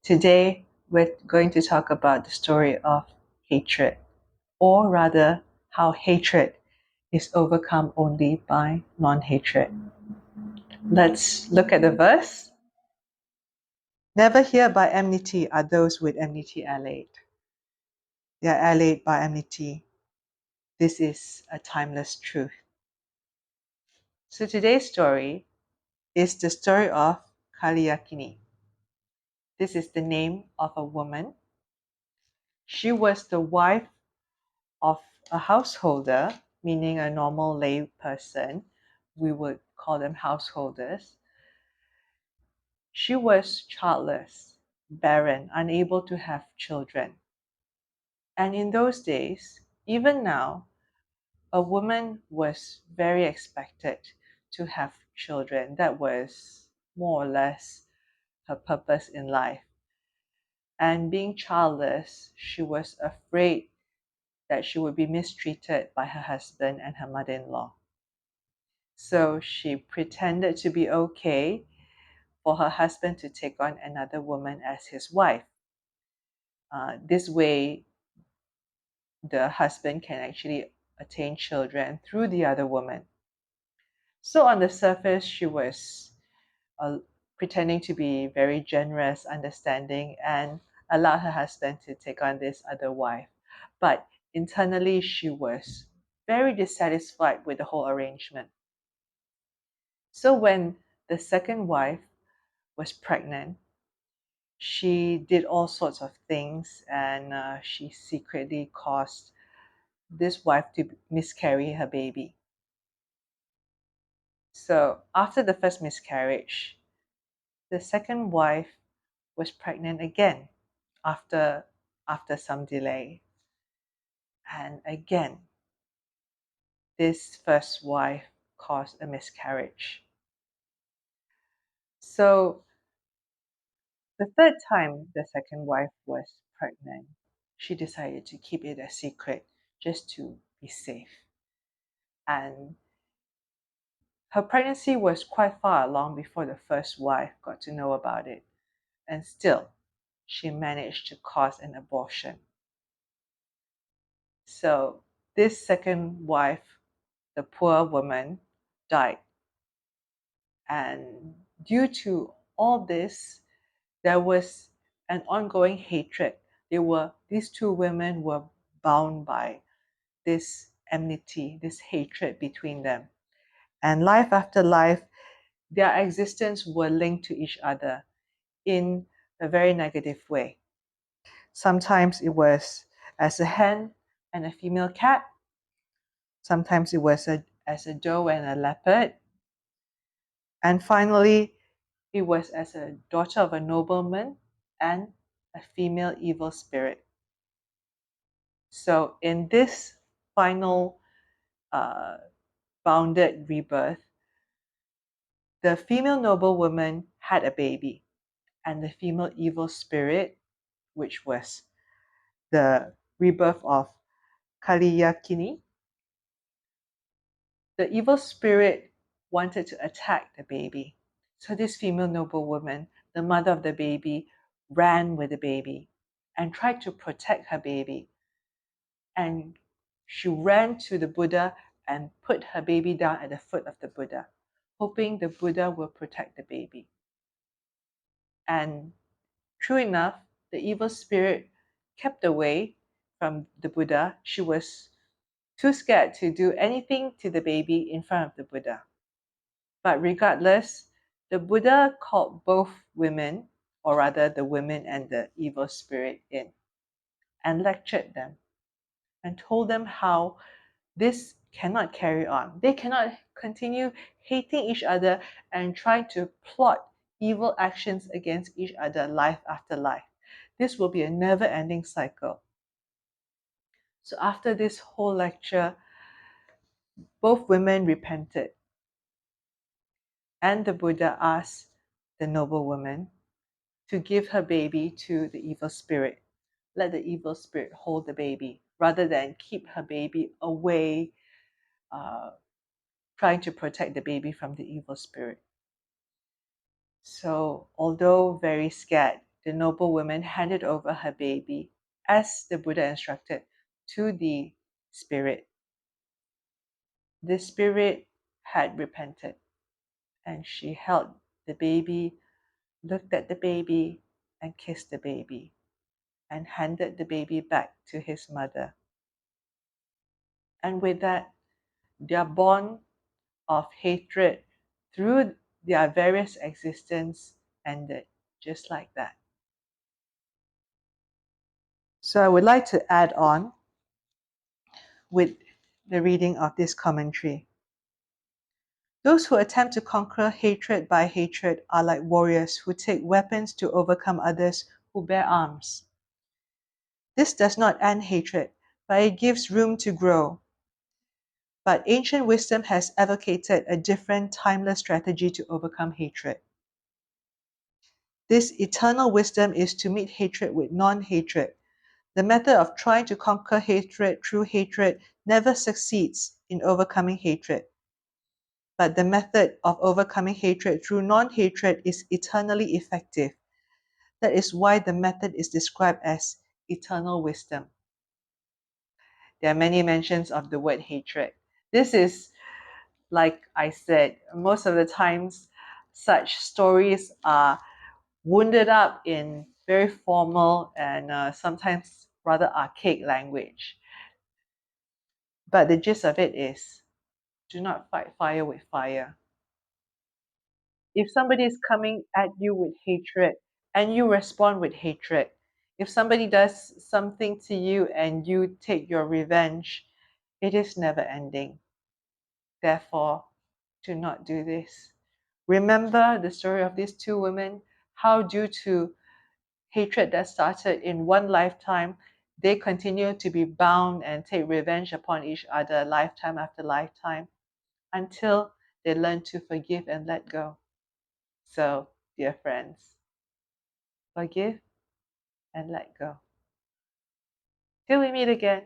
Today, we're going to talk about the story of hatred, or rather, how hatred is overcome only by non hatred. Let's look at the verse. Never here by enmity are those with enmity allayed. They are allayed by enmity. This is a timeless truth. So today's story is the story of Kaliyakkhini. This is the name of a woman. She was the wife of a householder, meaning a normal lay person. We would call them householders. She was childless, barren, unable to have children. And in those days, even now, a woman was very expected to have children. That was more or less her purpose in life. And being childless, she was afraid that she would be mistreated by her husband and her mother in law. So she pretended to be okay for her husband to take on another woman as his wife. This way, the husband can actually attain children through the other woman. So on the surface, she was uh, pretending to be very generous, understanding, and allowed her husband to take on this other wife. But internally, she was very dissatisfied with the whole arrangement. So when the second wife was pregnant, she did all sorts of things, and she secretly caused this wife to miscarry her baby. So after the first miscarriage, the second wife was pregnant again after some delay. And again, this first wife caused a miscarriage. So the third time the second wife was pregnant, she decided to keep it a secret just to be safe. And her pregnancy was quite far along before the first wife got to know about it. And still, she managed to cause an abortion. So this second wife, the poor woman, died. And due to all this, there was an ongoing hatred. These two women were bound by this enmity, this hatred between them. And life after life, their existence were linked to each other in a very negative way. Sometimes it was as a hen and a female cat. Sometimes it was as a doe and a leopard. And finally, it was as a daughter of a nobleman and a female evil spirit. So in this final uh, bounded rebirth, the female noblewoman had a baby, and the female evil spirit, which was the rebirth of Kaliyakkhini, the evil spirit wanted to attack the baby. So this female noblewoman, the mother of the baby, ran with the baby and tried to protect her baby. And she ran to the Buddha and put her baby down at the foot of the Buddha, hoping the Buddha will protect the baby. And true enough, the evil spirit kept away from the Buddha. She was too scared to do anything to the baby in front of the Buddha. But regardless, the Buddha called both women, or rather the women and the evil spirit, in and lectured them and told them how this cannot carry on. They cannot continue hating each other and trying to plot evil actions against each other life after life. This will be a never ending cycle. So, after this whole lecture, both women repented, and the Buddha asked the noble woman to give her baby to the evil spirit. Let the evil spirit hold the baby rather than keep her baby away, uh, trying to protect the baby from the evil spirit. So, although very scared, the noble woman handed over her baby, as the Buddha instructed, to the spirit. The spirit had repented, and she held the baby, looked at the baby, and kissed the baby, and handed the baby back to his mother. And with that, their bond of hatred through their various existence ended, just like that. So I would like to add on with the reading of this commentary. Those who attempt to conquer hatred by hatred are like warriors who take weapons to overcome others who bear arms. This does not end hatred, but it gives room to grow. But ancient wisdom has advocated a different, timeless strategy to overcome hatred. This eternal wisdom is to meet hatred with non-hatred. The method of trying to conquer hatred through hatred never succeeds in overcoming hatred. But the method of overcoming hatred through non-hatred is eternally effective. That is why the method is described as eternal wisdom. There are many mentions of the word hatred. This is, like I said, most of the times such stories are wounded up in very formal and sometimes rather archaic language. But the gist of it is, do not fight fire with fire. If somebody is coming at you with hatred and you respond with hatred, if somebody does something to you and you take your revenge, it is never ending. Therefore, do not do this. Remember the story of these two women, how due to hatred that started in one lifetime, they continue to be bound and take revenge upon each other lifetime after lifetime until they learn to forgive and let go. So, dear friends, forgive and let go. Till we meet again.